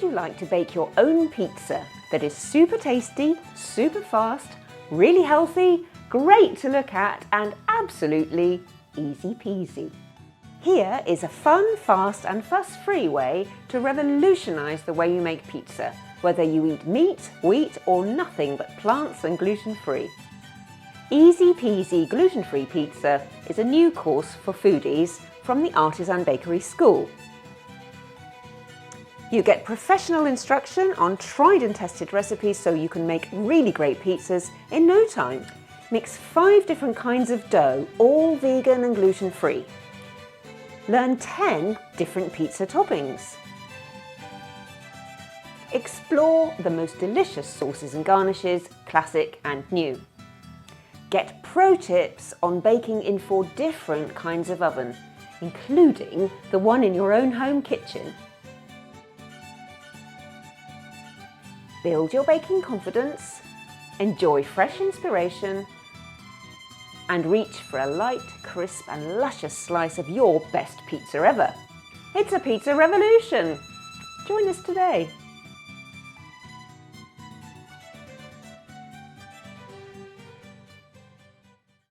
you like to bake your own pizza that is super tasty, super fast, really healthy, great to look at, and absolutely easy peasy? Here is a fun, fast and fuss-free way to revolutionize the way you make pizza, whether you eat meat, wheat or nothing but plants and gluten-free. Easy Peasy gluten-free pizza is a new course for foodies from the Artisan Bakery School. You get professional instruction on tried and tested recipes so you can make really great pizzas in no time. Mix 5 different kinds of dough, all vegan and gluten-free. Learn 10 different pizza toppings. Explore the most delicious sauces and garnishes, classic and new. Get pro tips on baking in 4 different kinds of oven, including the one in your own home kitchen. Build your baking confidence, enjoy fresh inspiration, and reach for a light, crisp and luscious slice of your best pizza ever. It's a pizza revolution! Join us today.